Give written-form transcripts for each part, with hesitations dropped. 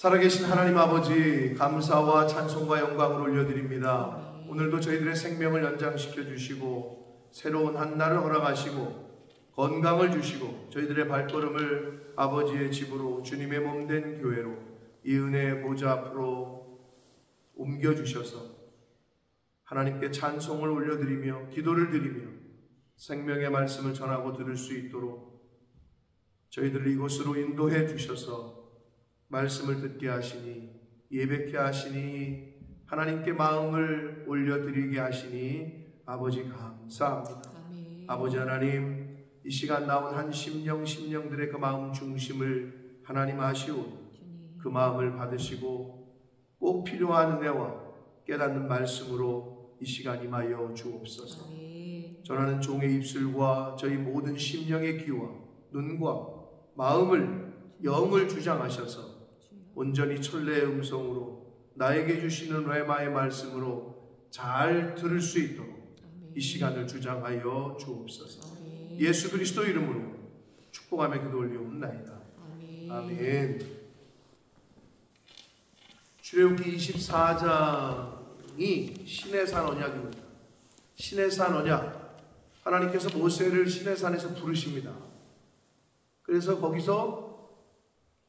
살아계신 하나님 아버지, 감사와 찬송과 영광을 올려드립니다. 오늘도 저희들의 생명을 연장시켜 주시고 새로운 한 날을 허락하시고 건강을 주시고 저희들의 발걸음을 아버지의 집으로, 주님의 몸된 교회로, 이 은혜의 보좌 앞으로 옮겨주셔서 하나님께 찬송을 올려드리며 기도를 드리며 생명의 말씀을 전하고 들을 수 있도록 저희들을 이곳으로 인도해 주셔서 말씀을 듣게 하시니, 예배케 하시니, 하나님께 마음을 올려드리게 하시니 아버지 감사합니다. 아멘. 아버지 하나님, 이 시간 나온 한 심령들의 그 마음 중심을 하나님 아시오니 그 마음을 받으시고 꼭 필요한 은혜와 깨닫는 말씀으로 이 시간 임하여 주옵소서. 아멘. 전하는 종의 입술과 저희 모든 심령의 귀와 눈과 마음을, 영을 주장하셔서 온전히 천래의 음성으로 나에게 주시는 레마의 말씀으로 잘 들을 수 있도록 아멘. 이 시간을 주장하여 주옵소서. 아멘. 예수 그리스도 이름으로 축복하며 기도 올리옵나이다. 아멘. 아멘. 출애굽기 24장이 시내산 언약입니다. 시내산 언약, 하나님께서 모세를 시내산에서 부르십니다. 그래서 거기서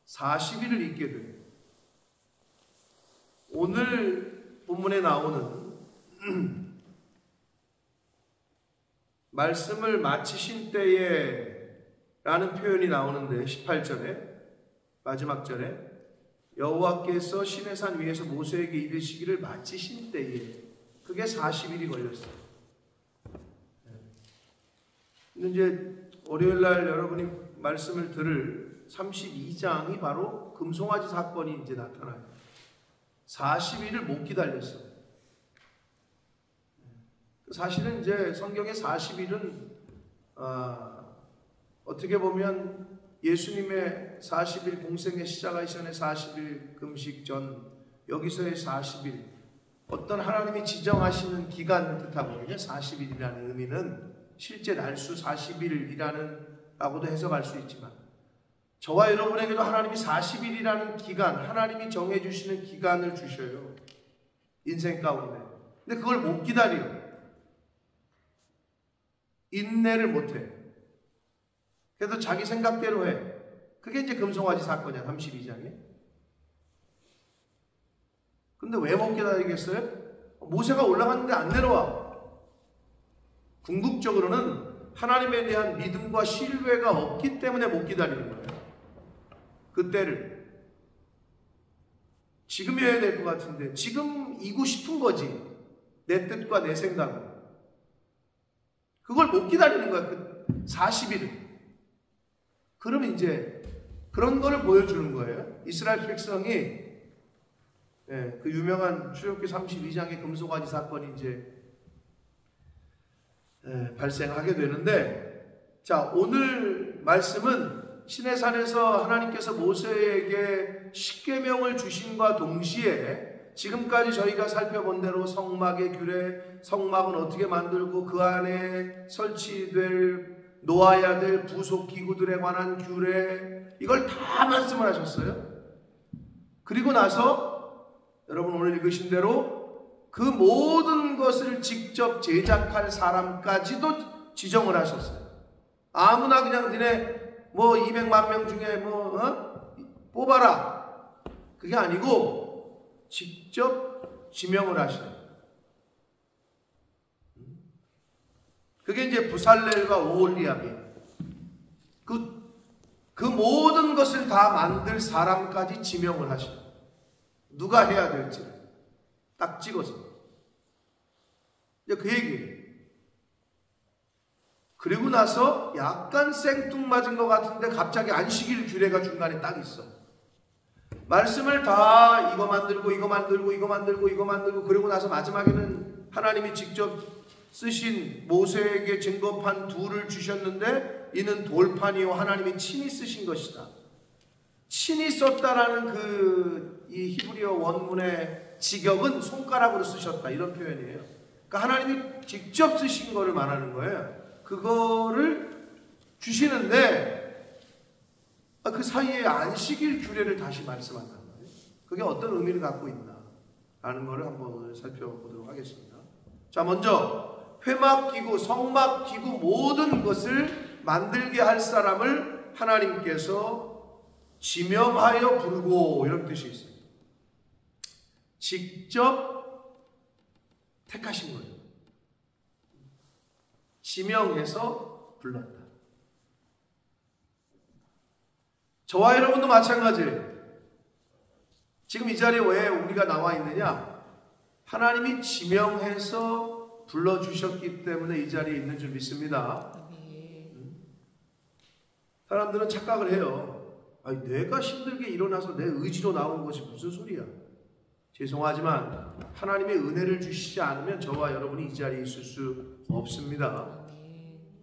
40일을 있게 돼요. 오늘 본문에 나오는 말씀을 마치신 때에 라는 표현이 나오는데 18절에 마지막 절에 여호와께서 시내산 위에서 모세에게 이르시기를 마치신 때에, 그게 40일이 걸렸어요. 근데 이제 월요일날 여러분이 말씀을 들을 32장이 바로 금송아지 사건이 이제 나타나요. 40일을 못 기다렸어요. 사실은 이제 성경의 40일은 어떻게 보면 예수님의 40일 공생의 시작하기 전에 40일 금식 전, 여기서의 40일, 어떤 하나님이 지정하시는 기간을 뜻하거든요. 40일이라는 의미는 실제 날수 40일이라는 라고도 해석할 수 있지만, 저와 여러분에게도 하나님이 40일이라는 기간, 하나님이 정해주시는 기간을 주셔요. 인생 가운데. 근데 그걸 못 기다려. 인내를 못해. 그래도 자기 생각대로 해. 그게 이제 금송아지 사건이야, 32장에. 근데 왜 못 기다리겠어요? 모세가 올라갔는데 안 내려와. 궁극적으로는 하나님에 대한 믿음과 신뢰가 없기 때문에 못 기다리는 거예요. 그때를 지금이어야 될 것 같은데 지금이고 싶은 거지, 내 뜻과 내 생각은. 그걸 못 기다리는 거야, 그 40일을. 그러면 이제 그런 거를 보여주는 거예요. 이스라엘 백성이 그 유명한 출애굽기 32장의 금송아지 사건이 이제 발생하게 되는데, 자, 오늘 말씀은 시내산에서 하나님께서 모세에게 십계명을 주심과 동시에 지금까지 저희가 살펴본 대로 성막의 규례, 성막은 어떻게 만들고 그 안에 설치될, 놓아야 될 부속기구들에 관한 규례, 이걸 다 말씀을 하셨어요. 그리고 나서 여러분 오늘 읽으신 대로 그 모든 것을 직접 제작할 사람까지도 지정을 하셨어요. 아무나 그냥 니네 200만 명 중에 뽑아라, 그게 아니고 직접 지명을 하셔요. 그게 이제 부살렐과 오홀리압이에요. 그 모든 것을 다 만들 사람까지 지명을 하셔요. 누가 해야 될지 딱 찍어서. 이제 그 얘기예요. 그리고 나서 약간 생뚱맞은 것 같은데 갑자기 안식일 규례가 중간에 딱 있어. 말씀을 다 이거 만들고 이거 만들고 이거 만들고 이거 만들고, 그리고 나서 마지막에는 하나님이 직접 쓰신 모세에게 증거판 둘을 주셨는데 이는 돌판이요 하나님이 친히 쓰신 것이다. 친히 썼다라는 이 히브리어 원문의 직역은 손가락으로 쓰셨다, 이런 표현이에요. 그러니까 하나님이 직접 쓰신 거를 말하는 거예요. 그거를 주시는데 그 사이에 안식일 규례를 다시 말씀한다는 거예요. 그게 어떤 의미를 갖고 있나 라는 것을 한번 살펴보도록 하겠습니다. 자, 먼저 회막기구, 성막기구 모든 것을 만들게 할 사람을 하나님께서 지명하여 부르고 이런 뜻이 있어요. 직접 택하신 거예요. 지명해서 불렀다. 저와 여러분도 마찬가지예요. 지금 이 자리에 왜 우리가 나와 있느냐? 하나님이 지명해서 불러주셨기 때문에 이 자리에 있는 줄 믿습니다. 사람들은 착각을 해요. 아니, 내가 힘들게 일어나서 내 의지로 나온 것이 무슨 소리야? 죄송하지만 하나님의 은혜를 주시지 않으면 저와 여러분이 이 자리에 있을 수 없습니다.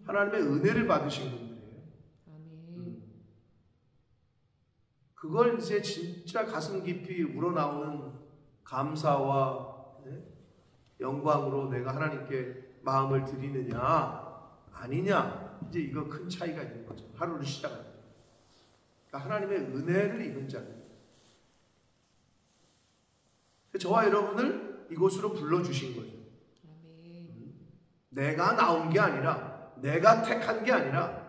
하나님의 은혜를 받으신 분들이에요. 그걸 이제 진짜 가슴 깊이 우러나오는 감사와 영광으로 내가 하나님께 마음을 드리느냐 아니냐, 이제 이거 큰 차이가 있는 거죠. 하루를 시작할 때. 그러니까 하나님의 은혜를 입은 자들, 저와 여러분을 이곳으로 불러주신 거죠. 내가 나온 게 아니라, 내가 택한 게 아니라,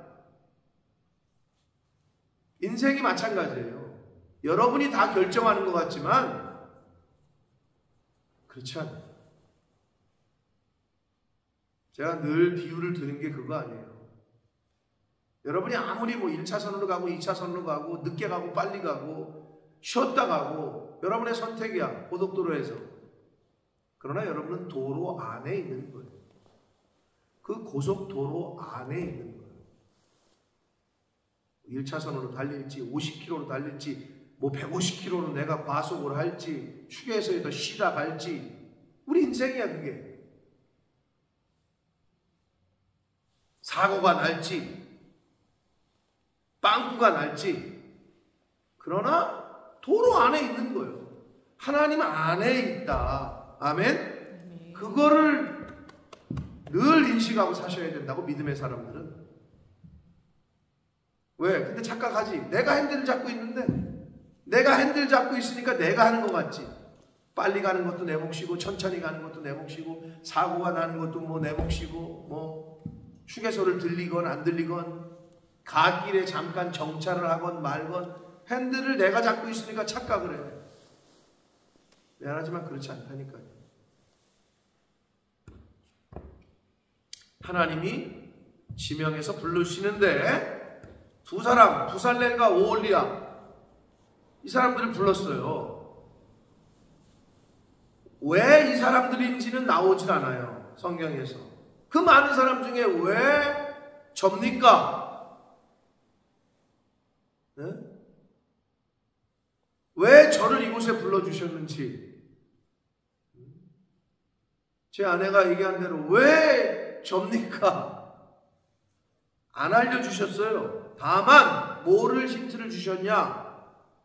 인생이 마찬가지예요. 여러분이 다 결정하는 것 같지만 그렇지 않아요. 제가 늘 비유를 드는 게 그거 아니에요. 여러분이 아무리 1차선으로 가고 2차선으로 가고 늦게 가고 빨리 가고 쉬었다 가고 여러분의 선택이야, 고속도로에서. 그러나 여러분은 도로 안에 있는 거예요. 그 고속도로 안에 있는 거예요. 1차선으로 달릴지 50km로 달릴지 150km로 내가 과속을 할지 휴게소에 더 쉬다 갈지 우리 인생이야. 그게 사고가 날지 빵꾸가 날지, 그러나 도로 안에 있는 거예요. 하나님 안에 있다. 아멘? 그거를 늘 인식하고 사셔야 된다고, 믿음의 사람들은. 왜? 근데 착각하지. 내가 핸들을 잡고 있는데, 내가 핸들 잡고 있으니까 내가 하는 것 같지. 빨리 가는 것도 내 몫이고 천천히 가는 것도 내 몫이고 사고가 나는 것도 내 몫이고 휴게소를 들리건 안 들리건 갓길에 잠깐 정차를 하건 말건 핸들을 내가 잡고 있으니까 착각을 해. 미안하지만 그렇지 않다니까요. 하나님이 지명해서 부르시는데 두 사람, 부살렐과 오홀리압, 이 사람들을 불렀어요. 왜 이 사람들인지는 나오질 않아요, 성경에서. 그 많은 사람 중에 왜 접니까? 네? 왜 저를 이곳에 불러주셨는지, 제 아내가 얘기한 대로 왜 접니까? 안 알려주셨어요. 다만 뭐를 힌트를 주셨냐?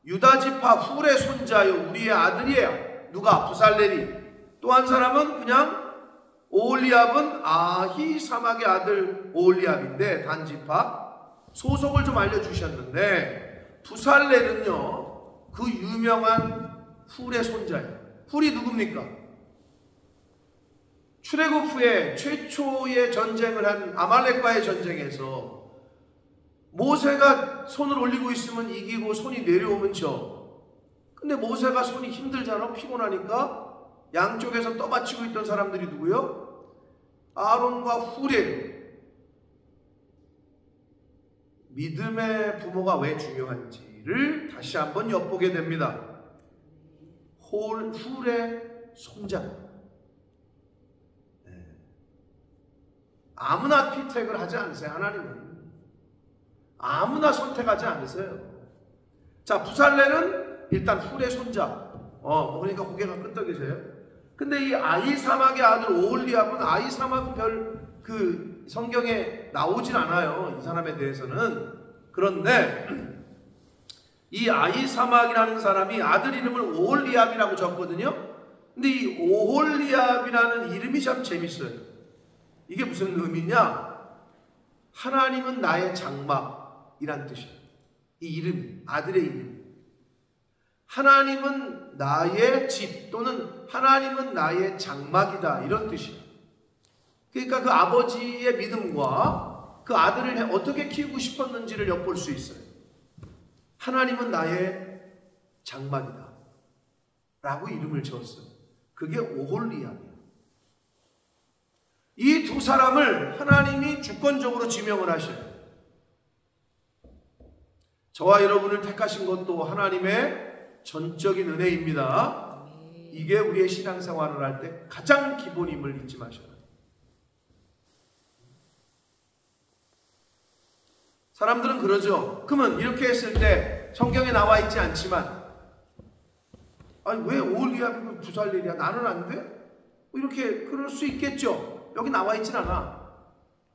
유다지파 훌의 손자요, 우리의 아들이에요. 누가? 부살렐이. 또 한 사람은 그냥 오홀리압은 아히사막의 아들 오홀리압인데 단지파. 소속을 좀 알려주셨는데 부살렐은요 그 유명한 훌의 손자예요. 훌이 누굽니까? 출애굽 후에 최초의 전쟁을 한 아말렉과의 전쟁에서 모세가 손을 올리고 있으면 이기고 손이 내려오면 져. 근데 모세가 손이 힘들잖아, 피곤하니까. 양쪽에서 떠받치고 있던 사람들이 누구요? 아론과 훌이에요. 믿음의 부모가 왜 중요한지를 다시 한번 엿보게 됩니다. 훌의 손자. 아무나 피택을 하지 않으세요. 하나님은 아무나 선택하지 않으세요. 자, 부살렐은 일단 훌의 손자. 그러니까 고개가 끄덕이세요. 근데 이 아히사막의 아들 오홀리압은, 아히사막은 별 성경에 나오진 않아요, 이 사람에 대해서는. 그런데 이 아히사막이라는 사람이 아들 이름을 오홀리압이라고 적거든요. 근데 이 오홀리압이라는 이름이 참 재밌어요. 이게 무슨 의미냐? 하나님은 나의 장막이란 뜻이에요. 이 이름이, 아들의 이름. 하나님은 나의 집 또는 하나님은 나의 장막이다, 이런 뜻이에요. 그러니까 그 아버지의 믿음과 그 아들을 어떻게 키우고 싶었는지를 엿볼 수 있어요. 하나님은 나의 장막이다 라고 이름을 지었어요. 그게 오홀리암이에요. 이 두 사람을 하나님이 주권적으로 지명을 하셔요. 저와 여러분을 택하신 것도 하나님의 전적인 은혜입니다. 이게 우리의 신앙생활을 할 때 가장 기본임을 잊지 마셔요. 사람들은 그러죠. 그러면 이렇게 했을 때 성경에 나와 있지 않지만, 아니 왜 오홀리암이고 부살렐이야? 나는 안 돼? 이렇게 그럴 수 있겠죠. 여기 나와 있진 않아.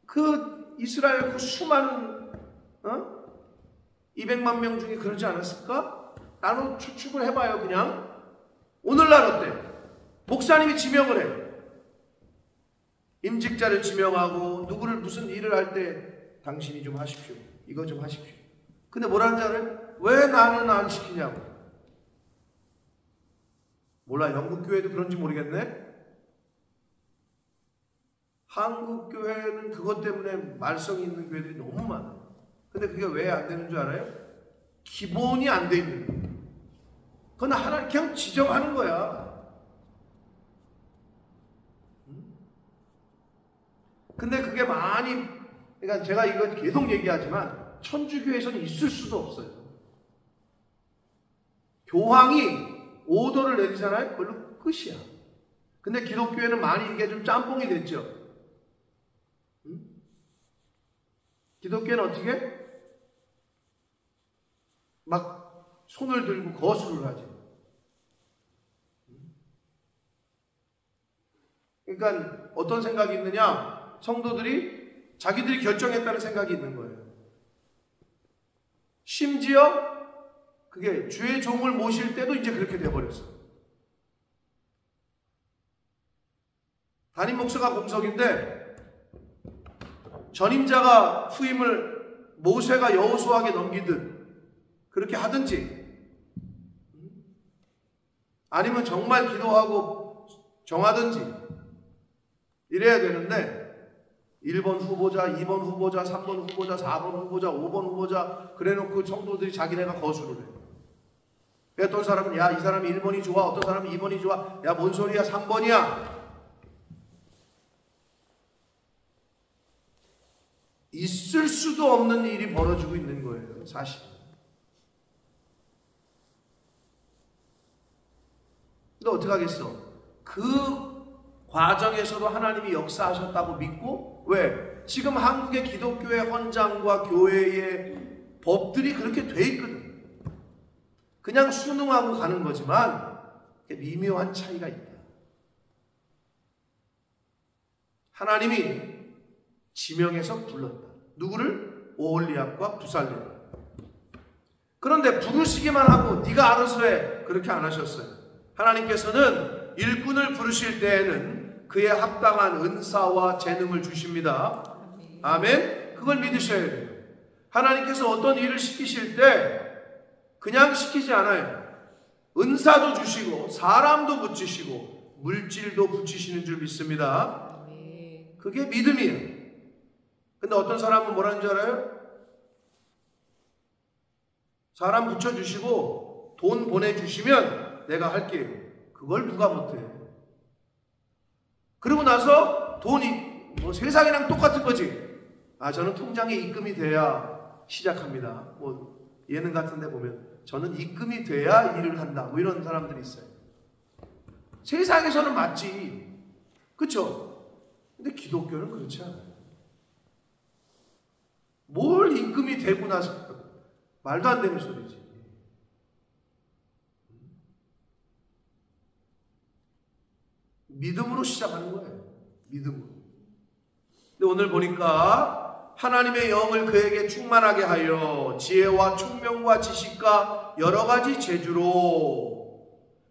그 이스라엘 그 수많은 200만 명 중에 그러지 않았을까? 나는 추측을 해봐요. 그냥 오늘날 어때? 목사님이 지명을 해. 임직자를 지명하고 누구를 무슨 일을 할 때 당신이 좀 하십시오. 이거 좀 하십시오. 근데 뭐라는 줄 알아요? 왜 나는 안 시키냐고. 몰라, 영국 교회도 그런지 모르겠네. 한국 교회는 그것 때문에 말썽이 있는 교회들이 너무 많아. 근데 그게 왜 안 되는 줄 알아요? 기본이 안 돼 있는 거예요. 그건 하나님 그냥 지정하는 거야. 근데 그게 많이, 그러니까 제가 이거 계속 얘기하지만 천주교에서는 있을 수도 없어요. 교황이 오더를 내리잖아요. 그걸로 끝이야. 근데 기독교에는 많이 이게 좀 짬뽕이 됐죠. 기독교는 어떻게? 막 손을 들고 거수를 하지. 그러니까 어떤 생각이 있느냐? 성도들이 자기들이 결정했다는 생각이 있는 거예요. 심지어 그게 주의 종을 모실 때도 이제 그렇게 돼버렸어. 담임 목사가 공석인데 전임자가 후임을 모세가 여호수아에게 넘기듯 그렇게 하든지, 아니면 정말 기도하고 정하든지 이래야 되는데 1번 후보자, 2번 후보자, 3번 후보자, 4번 후보자, 5번 후보자 그래놓고 성도들이 자기네가 거수를 해. 어떤 사람은 야, 이 사람이 1번이 좋아, 어떤 사람은 2번이 좋아, 야, 뭔 소리야, 3번이야. 있을 수도 없는 일이 벌어지고 있는 거예요, 사실. 근데 어떡하겠어? 그 과정에서도 하나님이 역사하셨다고 믿고, 왜? 지금 한국의 기독교의 헌장과 교회의 법들이 그렇게 돼 있거든. 그냥 순응하고 가는 거지만 미묘한 차이가 있다. 하나님이 지명해서 불렀다. 누구를? 오홀리압과 부살렐. 그런데 부르시기만 하고 네가 알아서 해, 그렇게 안 하셨어요. 하나님께서는 일꾼을 부르실 때에는 그에 합당한 은사와 재능을 주십니다. 아멘. 그걸 믿으셔야 돼요. 하나님께서 어떤 일을 시키실 때 그냥 시키지 않아요. 은사도 주시고 사람도 붙이시고 물질도 붙이시는 줄 믿습니다. 그게 믿음이에요. 근데 어떤 사람은 뭐라는 줄 알아요? 사람 붙여주시고 돈 보내주시면 내가 할게요. 그걸 누가 못해. 그러고 나서 돈이 뭐 세상이랑 똑같은 거지. 아, 저는 통장에 입금이 돼야 시작합니다. 뭐 예능 같은 데 보면 저는 입금이 돼야 일을 한다, 뭐 이런 사람들이 있어요. 세상에서는 맞지, 그쵸? 근데 기독교는 그렇지 않아요. 뭘 입금이 되고 나서, 말도 안 되는 소리지. 믿음으로 시작하는 거예요. 믿음으로. 근데 오늘 보니까 하나님의 영을 그에게 충만하게 하여 지혜와 총명과 지식과 여러 가지 재주로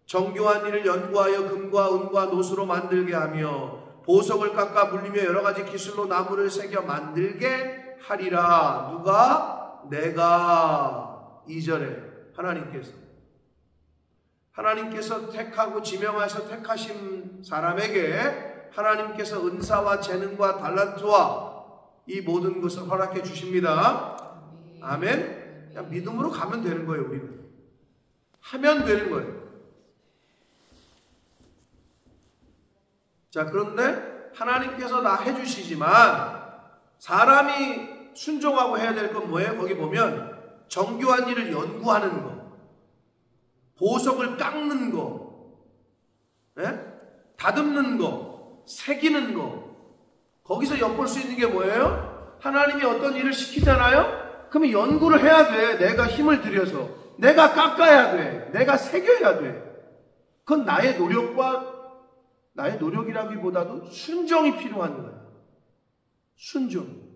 정교한 일을 연구하여 금과 은과 노수로 만들게 하며 보석을 깎아 물리며 여러 가지 기술로 나무를 새겨 만들게 하리라. 누가? 내가. 2절에 하나님께서. 하나님께서 택하고 지명하셔 택하신 사람에게 하나님께서 은사와 재능과 달란트와 이 모든 것을 허락해 주십니다. 아멘. 그냥 믿음으로 가면 되는 거예요. 우리는 하면 되는 거예요. 자, 그런데 하나님께서 다 해주시지만 사람이 순종하고 해야 될 건 뭐예요? 거기 보면 정교한 일을 연구하는 거, 보석을 깎는 거, 다듬는 거, 새기는 거. 거기서 엿볼 수 있는 게 뭐예요? 하나님이 어떤 일을 시키잖아요? 그러면 연구를 해야 돼. 내가 힘을 들여서. 내가 깎아야 돼. 내가 새겨야 돼. 그건 나의 노력이라기보다도 순종이 필요한 거예요. 순종.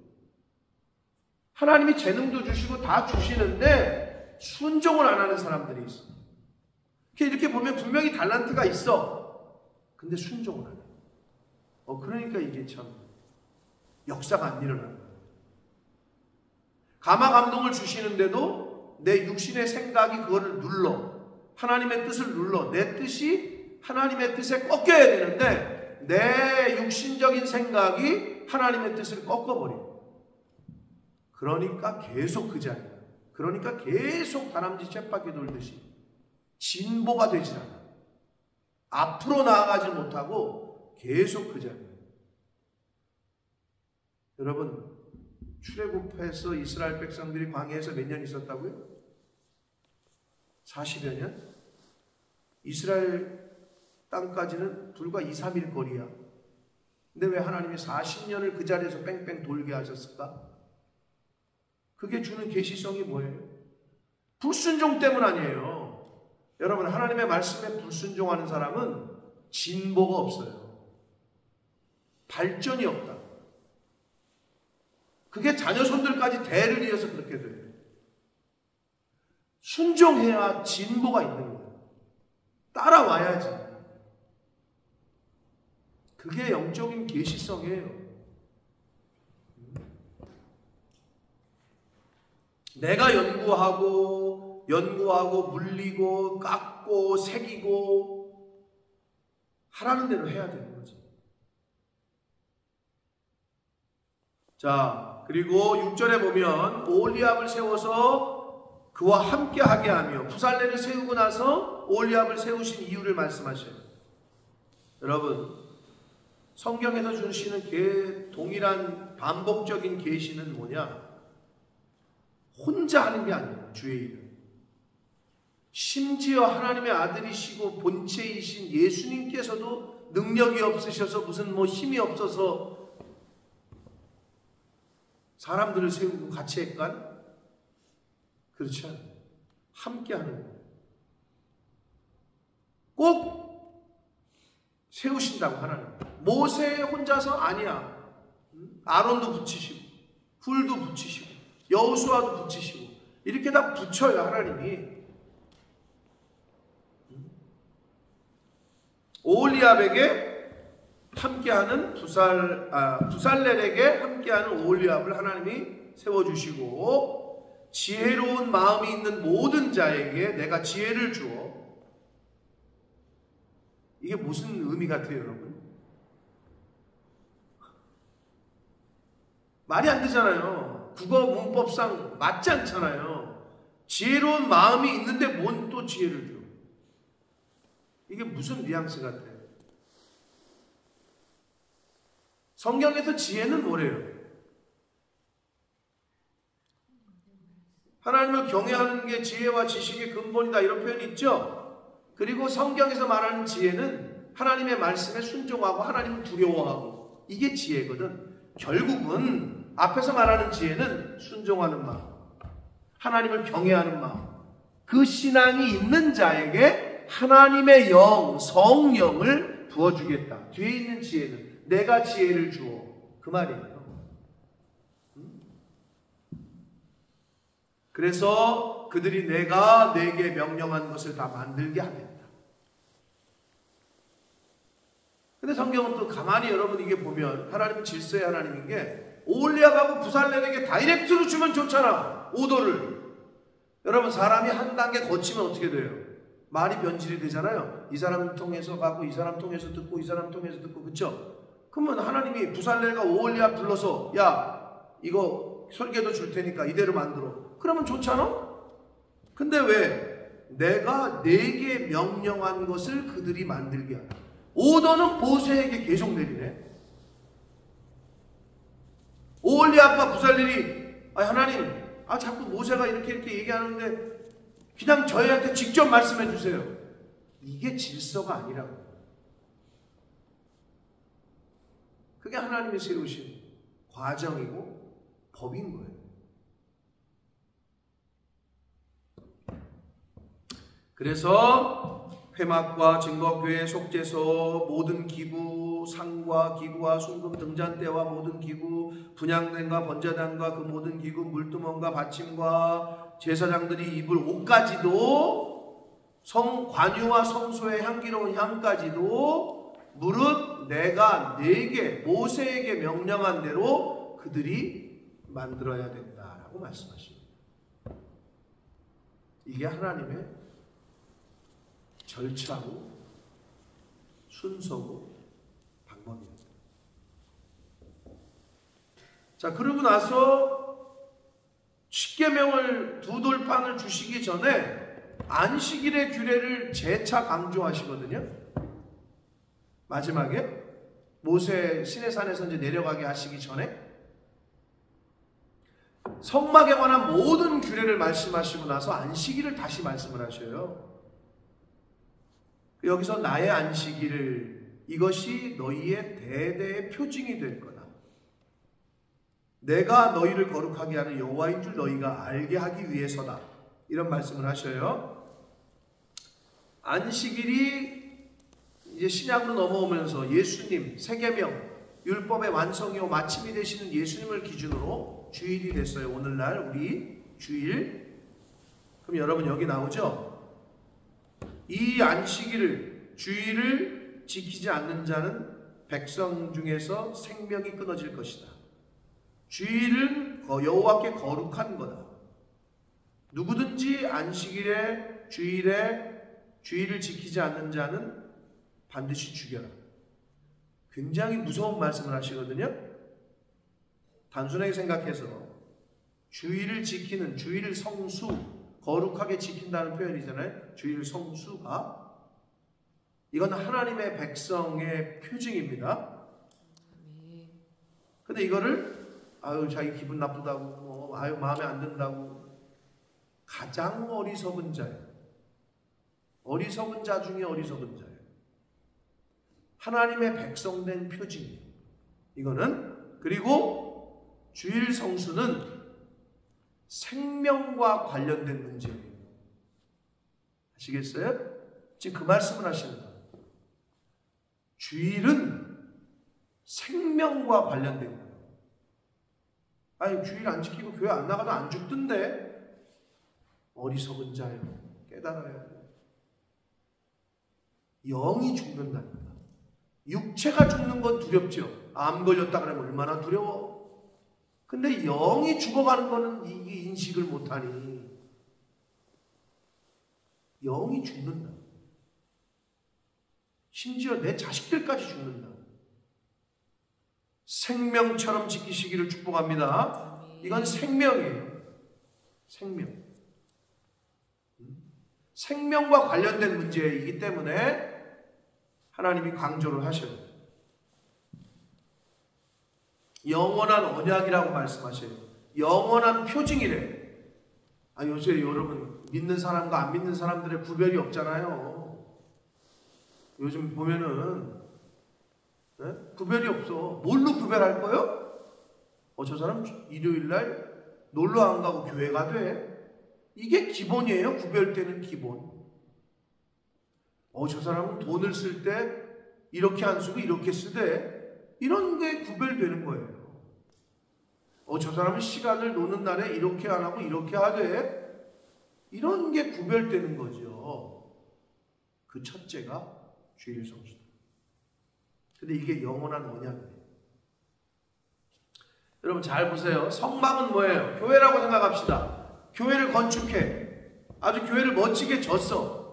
하나님이 재능도 주시고 다 주시는데 순종을 안 하는 사람들이 있어. 이렇게 보면 분명히 달란트가 있어. 근데 순종을 안 해. 그러니까 이게 참 역사가 안 일어나는 거예요. 감화 감동을 주시는데도 내 육신의 생각이 그거를 눌러. 하나님의 뜻을 눌러. 내 뜻이 하나님의 뜻에 꺾여야 되는데 내 육신적인 생각이 하나님의 뜻을 꺾어버려. 그러니까 계속 그 자리야. 그러니까 계속 다람쥐 쳇바퀴 돌듯이 진보가 되지 않아. 앞으로 나아가지 못하고 계속 그 자리야. 여러분, 출애굽해서 이스라엘 백성들이 광야에서 몇 년 있었다고요? 40여 년? 이스라엘 땅까지는 불과 2, 3일 거리야. 근데 왜 하나님이 40년을 그 자리에서 뺑뺑 돌게 하셨을까? 그게 주는 계시성이 뭐예요? 불순종 때문 아니에요. 여러분, 하나님의 말씀에 불순종하는 사람은 진보가 없어요. 발전이 없다. 그게 자녀손들까지 대를 이어서 그렇게 돼요. 순종해야 진보가 있는 거예요. 따라와야지. 그게 영적인 계시성이에요. 내가 연구하고 물리고 깎고 새기고 하라는 대로 해야 되는 거지. 자, 그리고 6절에 보면 오홀리압을 세워서 그와 함께하게 하며 부살레를 세우고 나서 오홀리압을 세우신 이유를 말씀하셔요. 여러분, 성경에서 주시는 동일한 반복적인 계시는 뭐냐? 혼자 하는 게 아니에요. 주의 일을. 심지어 하나님의 아들이시고 본체이신 예수님께서도 능력이 없으셔서 무슨 힘이 없어서 사람들을 세우고 같이 했간? 그렇지 않아요. 함께 하는 거예요. 꼭 세우신다고 하나님. 모세 혼자서 아니야. 아론도 붙이시고 훌도 붙이시고 여호수아도 붙이시고 이렇게 다 붙여요. 하나님이. 오홀리압에게 함께하는 부살렐에게 함께하는 오홀리압을 하나님이 세워주시고 지혜로운 마음이 있는 모든 자에게 내가 지혜를 주어. 이게 무슨 의미 같아요, 여러분? 말이 안 되잖아요. 국어 문법상 맞지 않잖아요. 지혜로운 마음이 있는데 뭔 또 지혜를 줘? 이게 무슨 뉘앙스 같아요? 성경에서 지혜는 뭐래요? 하나님을 경외하는 게 지혜와 지식의 근본이다, 이런 표현이 있죠? 그리고 성경에서 말하는 지혜는 하나님의 말씀에 순종하고 하나님을 두려워하고, 이게 지혜거든. 결국은 앞에서 말하는 지혜는 순종하는 마음, 하나님을 경외하는 마음, 그 신앙이 있는 자에게 하나님의 영, 성령을 부어주겠다. 뒤에 있는 지혜는 내가 지혜를 주어, 그 말이에요. 그래서 그들이 내가 내게 명령한 것을 다 만들게 하겠다. 근데 성경은 또 가만히 여러분 이게 보면 하나님은 질서의 하나님인 게 오홀리압하고 부살렐에게 다이렉트로 주면 좋잖아. 오더를. 여러분, 사람이 한 단계 거치면 어떻게 돼요? 말이 변질이 되잖아요. 이 사람 통해서 가고 이 사람 통해서 듣고 이 사람 통해서 듣고, 그렇죠? 그러면 하나님이 부살렐과 오홀리압 불러서 야 이거 설계도 줄 테니까 이대로 만들어. 그러면 좋잖아? 근데 왜? 내가 내게 명령한 것을 그들이 만들게 하라. 오더는 모세에게 계속 내리네. 오홀리압과 부살렐이 하나님 자꾸 모세가 이렇게 얘기하는데 그냥 저희한테 직접 말씀해 주세요. 이게 질서가 아니라고. 그게 하나님이 세우신 과정이고 법인 거예요. 그래서 회막과 증거교회 속죄소 모든 기구, 상과 기구와 순금 등잔대와 모든 기구, 분향단과 번제단과 그 모든 기구, 물두멍과 받침과 제사장들이 입을 옷까지도, 성관유와 성소의 향기로운 향까지도 무릇 내가 내게 모세에게 명령한 대로 그들이 만들어야 된다라고 말씀하십니다. 이게 하나님의 절차고 순서고 방법입니다. 자, 그러고 나서 십계명을 두 돌판을 주시기 전에 안식일의 규례를 재차 강조하시거든요. 마지막에 모세 시내산에서 이제 내려가게 하시기 전에 성막에 관한 모든 규례를 말씀하시고 나서 안식일을 다시 말씀을 하셔요. 여기서 나의 안식일을 이것이 너희의 대대의 표징이 될 거다. 내가 너희를 거룩하게 하는 여호와인 줄 너희가 알게 하기 위해서다. 이런 말씀을 하셔요. 안식일이 이제 신약으로 넘어오면서 예수님, 세계명, 율법의 완성이요 마침이 되시는 예수님을 기준으로 주일이 됐어요. 오늘날 우리 주일. 그럼 여러분 여기 나오죠? 이 안식일을, 주일을 지키지 않는 자는 백성 중에서 생명이 끊어질 것이다. 주일은 여호와께 거룩한 거다. 누구든지 안식일에, 주일을 지키지 않는 자는 반드시 죽여라. 굉장히 무서운 말씀을 하시거든요. 단순하게 생각해서 주일을 지키는, 주일 성수, 거룩하게 지킨다는 표현이잖아요. 주일 성수가. 이건 하나님의 백성의 표징입니다. 근데 이거를 자기 기분 나쁘다고, 마음에 안 든다고. 가장 어리석은 자예요. 어리석은 자 중에 어리석은 자예요. 하나님의 백성된 표징이에요. 이거는. 그리고 주일 성수는 생명과 관련된 문제예요. 아시겠어요? 지금 그 말씀을 하시는 거예요. 주일은 생명과 관련된 거예요. 주일 안 지키고 교회 안 나가도 안 죽던데. 어리석은 자예요. 깨달아야 돼요. 영이 죽는다는 거다. 육체가 죽는 건 두렵죠. 암 걸렸다 그러면 얼마나 두려워. 근데 영이 죽어가는 거는 이게 인식을 못하니. 영이 죽는다. 심지어 내 자식들까지 죽는다. 생명처럼 지키시기를 축복합니다. 이건 생명이에요. 생명. 생명과 관련된 문제이기 때문에 하나님이 강조를 하셔요. 영원한 언약이라고 말씀하셔요. 영원한 표징이래. 요새 여러분 믿는 사람과 안 믿는 사람들의 구별이 없잖아요. 요즘 보면은 구별이 없어. 뭘로 구별할 거요? 저 사람 일요일날 놀러 안 가고 교회가 돼. 이게 기본이에요. 구별되는 기본. 저 사람은 돈을 쓸 때 이렇게 안 쓰고 이렇게 쓰대. 이런 게 구별되는 거예요. 저 사람은 시간을 노는 날에 이렇게 안 하고 이렇게 하되. 이런 게 구별되는 거죠. 그 첫째가 주일 성수다. 근데 이게 영원한 언약이에요. 여러분 잘 보세요. 성막은 뭐예요? 교회라고 생각합시다. 교회를 건축해. 아주 교회를 멋지게 졌어.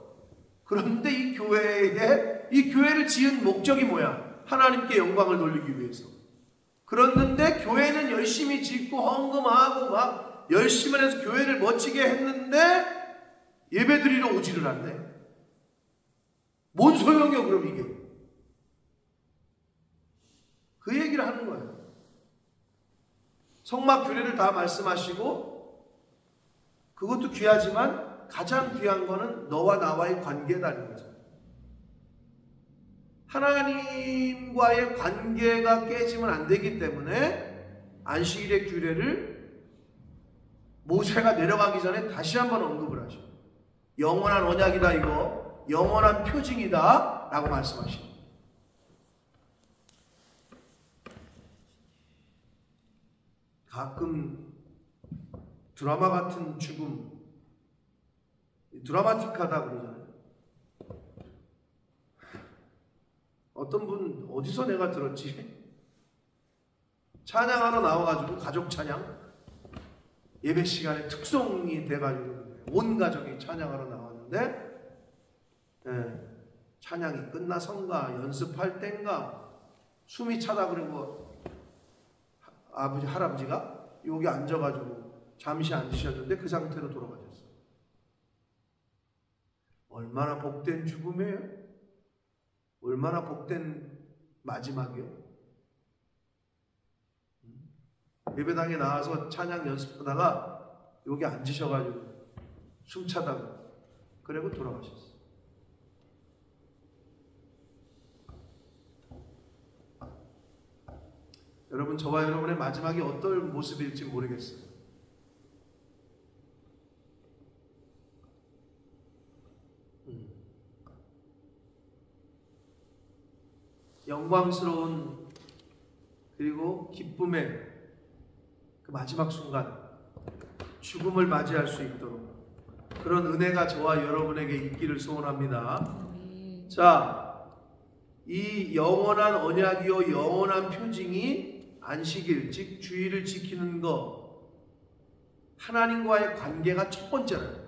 그런데 이 교회를 지은 목적이 뭐야? 하나님께 영광을 돌리기 위해서. 그랬는데 교회는 열심히 짓고 헌금하고 막 열심히 해서 교회를 멋지게 했는데 예배드리러 오지를 않네. 뭔 소용이요 그럼 이게? 그 얘기를 하는 거예요. 성막 규례를 다 말씀하시고 그것도 귀하지만 가장 귀한 거는 너와 나와의 관계다는 거죠. 하나님과의 관계가 깨지면 안 되기 때문에 안식일의 규례를 모세가 내려가기 전에 다시 한번 언급을 하죠. 영원한 언약이다 이거, 영원한 표징이다 라고 말씀하십니다. 가끔 드라마 같은 죽음, 드라마틱하다 그러잖아요. 어떤 분 어디서 내가 들었지? 찬양하러 나와가지고 가족 찬양 예배 시간에 특송이 돼가지고 온 가족이 찬양하러 나왔는데 찬양이 끝나선가 연습할 땐가 숨이 차다 그리고 아버지 할아버지가 여기 앉아가지고 잠시 앉으셨는데 그 상태로 돌아가셨어요. 얼마나 복된 죽음이에요? 얼마나 복된 마지막이요? 예배당에 나와서 찬양 연습하다가 여기 앉으셔가지고 숨차다가 그리고 돌아가셨어요. 여러분, 저와 여러분의 마지막이 어떤 모습일지 모르겠어요. 영광스러운 그리고 기쁨의 그 마지막 순간 죽음을 맞이할 수 있도록 그런 은혜가 저와 여러분에게 있기를 소원합니다. 자, 이 영원한 언약이요 영원한 표징이 안식일 즉 주일을 지키는 것, 하나님과의 관계가 첫 번째는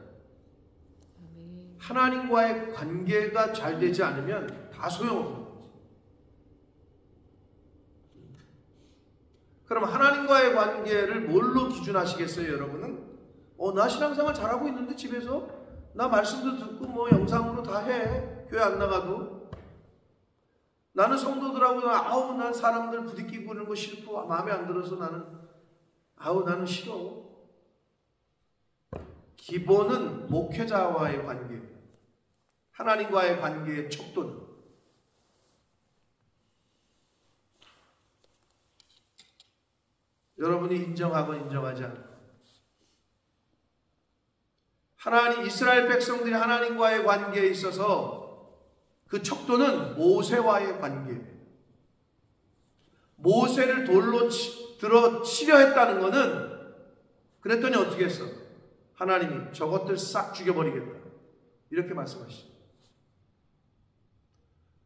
하나님과의 관계가 잘 되지 않으면 다 소용없는 거죠. 그럼 하나님과의 관계를 뭘로 기준하시겠어요, 여러분은? 나 신앙생활 잘하고 있는데 집에서 나 말씀도 듣고 뭐 영상으로 다 해. 교회 안 나가도. 나는 성도들하고 난 사람들 부딪히고 그러는 거 싫고 마음에 안 들어서 나는 싫어. 기본은 목회자와의 관계, 하나님과의 관계의 척도는 여러분이 인정하고 인정하지 않고 이스라엘 백성들이 하나님과의 관계에 있어서 그 척도는 모세와의 관계. 모세를 돌로 들어 치려 했다는 것은 그랬더니 어떻게 했어? 하나님이 저것들 싹 죽여버리겠다 이렇게 말씀하시죠.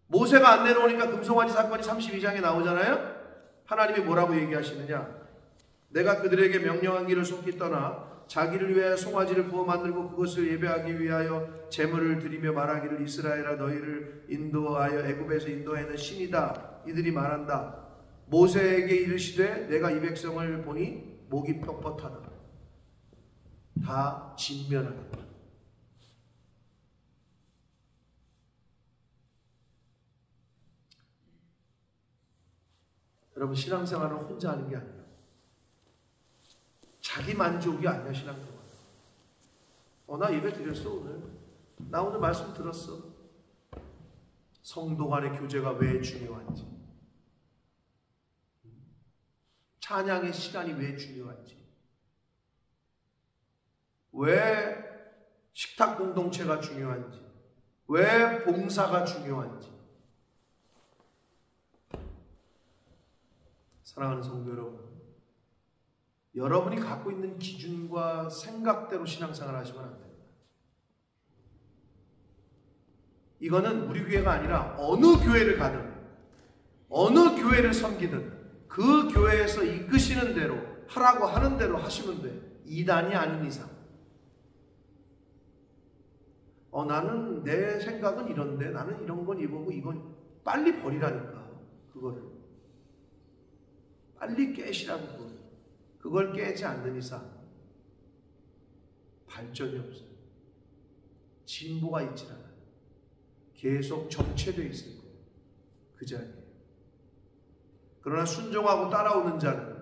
모세가 안 내려오니까 금송아지 사건이 32장에 나오잖아요. 하나님이 뭐라고 얘기하시느냐? 내가 그들에게 명령한 길을 속히 떠나 자기를 위하여 송아지를 구워 만들고 그것을 예배하기 위하여 제물을 드리며 말하기를 이스라엘아 너희를 인도하여 애굽에서 인도하는 신이다. 이들이 말한다. 모세에게 이르시되 내가 이 백성을 보니 목이 뻣뻣하다. 다 진면하겠다. 여러분, 신앙생활은 혼자 하는 게 아니에요. 자기 만족이 아니야, 신앙생활. 나 예배 드렸어, 오늘. 나 오늘 말씀 들었어. 성도 간의 교제가 왜 중요한지. 찬양의 시간이 왜 중요한지. 왜 식탁 공동체가 중요한지. 왜 봉사가 중요한지. 사랑하는 성도 여러분, 여러분이 갖고 있는 기준과 생각대로 신앙생활 하시면 안 됩니다. 이거는 우리 교회가 아니라 어느 교회를 가든 어느 교회를 섬기든 그 교회에서 이끄시는 대로 하라고 하는 대로 하시면 돼. 이단이 아닌 이상. 나는 내 생각은 이런데 나는 이런 건 이거고 이건 빨리 버리라니까. 그거를 빨리 깨시라고. 그걸 깨지 않는 이상 발전이 없어요. 진보가 있지 않아요. 계속 정체되어 있을 거예요. 그 자리에. 그러나 순종하고 따라오는 자는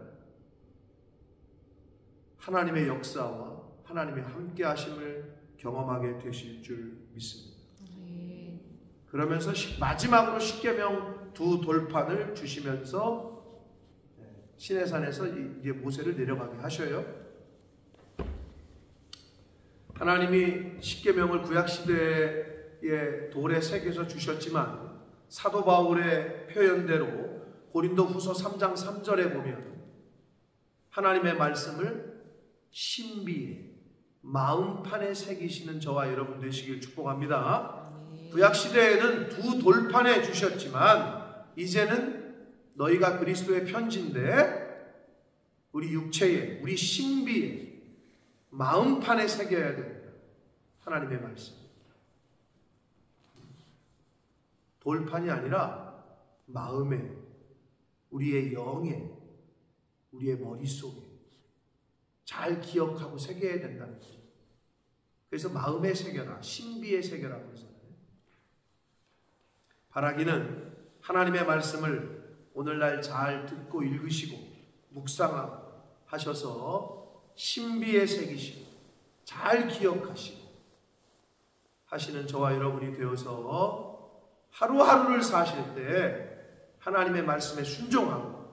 하나님의 역사와 하나님의 함께 하심을 경험하게 되실 줄 믿습니다. 그러면서 마지막으로 십계명 2 돌판을 주시면서 시내산에서 이제 모세를 내려가게 하셔요. 하나님이 십계명을 구약시대의 돌에 새겨서 주셨지만 사도 바울의 표현대로 고린도후서 3장 3절에 보면 하나님의 말씀을 신비에 마음판에 새기시는 저와 여러분 되시길 축복합니다. 구약시대에는 2 돌판에 주셨지만 이제는 너희가 그리스도의 편지인데 우리 육체에, 우리 신비에 마음판에 새겨야 됩니다. 하나님의 말씀. 돌판이 아니라 마음에, 우리의 영에, 우리의 머릿속에 잘 기억하고 새겨야 된다는 거죠. 그래서 마음에 새겨라, 신비에 새겨라고 그러잖아요. 바라기는 하나님의 말씀을 오늘날 잘 듣고 읽으시고 묵상하고 하셔서 신비에 새기시고 잘 기억하시고 하시는 저와 여러분이 되어서 하루하루를 사실 때 하나님의 말씀에 순종하고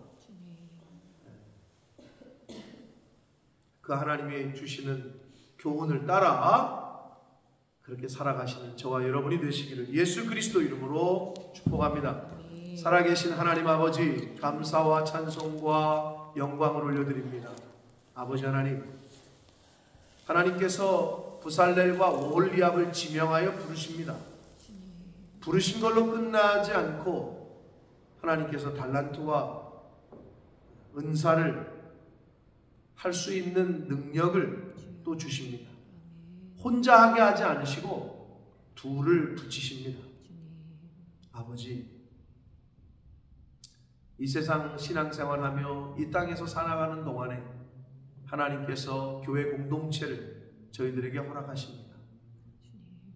그 하나님이 주시는 교훈을 따라 그렇게 살아가시는 저와 여러분이 되시기를 예수 그리스도 이름으로 축복합니다. 살아계신 하나님 아버지, 감사와 찬송과 영광을 올려드립니다. 아버지 하나님, 하나님께서 부살렐과 오홀리압을 지명하여 부르십니다. 부르신 걸로 끝나지 않고 하나님께서 달란트와 은사를 할 수 있는 능력을 또 주십니다. 혼자 하게 하지 않으시고 둘을 붙이십니다. 아버지, 이 세상 신앙생활하며 이 땅에서 살아가는 동안에 하나님께서 교회 공동체를 저희들에게 허락하십니다.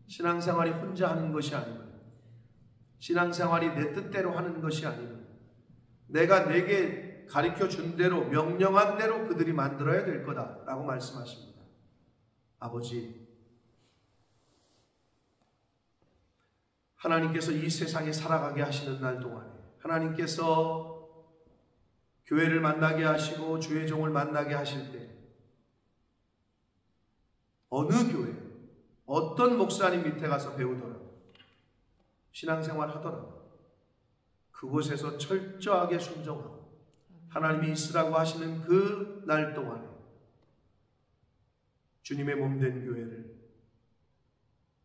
신앙생활이 혼자 하는 것이 아니고 신앙생활이 내 뜻대로 하는 것이 아니고 내가 내게 가르쳐 준 대로 명령한 대로 그들이 만들어야 될 거다라고 말씀하십니다. 아버지, 하나님께서 이 세상에 살아가게 하시는 날 동안에 하나님께서 교회를 만나게 하시고 주의 종을 만나게 하실 때 어느 교회, 어떤 목사님 밑에 가서 배우더라도 신앙생활 하더라도 그곳에서 철저하게 순종하고 하나님이 있으라고 하시는 그 날 동안에 주님의 몸된 교회를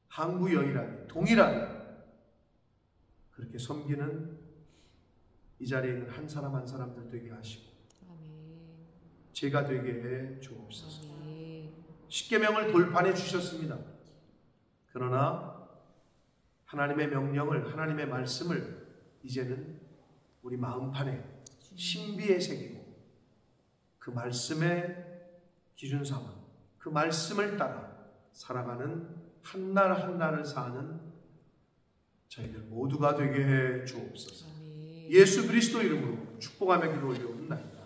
항구여일하게 동일하게 그렇게 섬기는 이 자리에 있는 한 사람 한 사람들 되게 하시고 제가 되게 해 주옵소서. 십계명을 돌판해 주셨습니다. 그러나 하나님의 명령을, 하나님의 말씀을 이제는 우리 마음판에 신비에 새기고 그 말씀의 기준 삼아 그 말씀을 따라 살아가는 한 날 한 날을 사는 저희들 모두가 되게 해 주옵소서. 예수 그리스도 이름으로 축복하며 기도 올려옵나이다.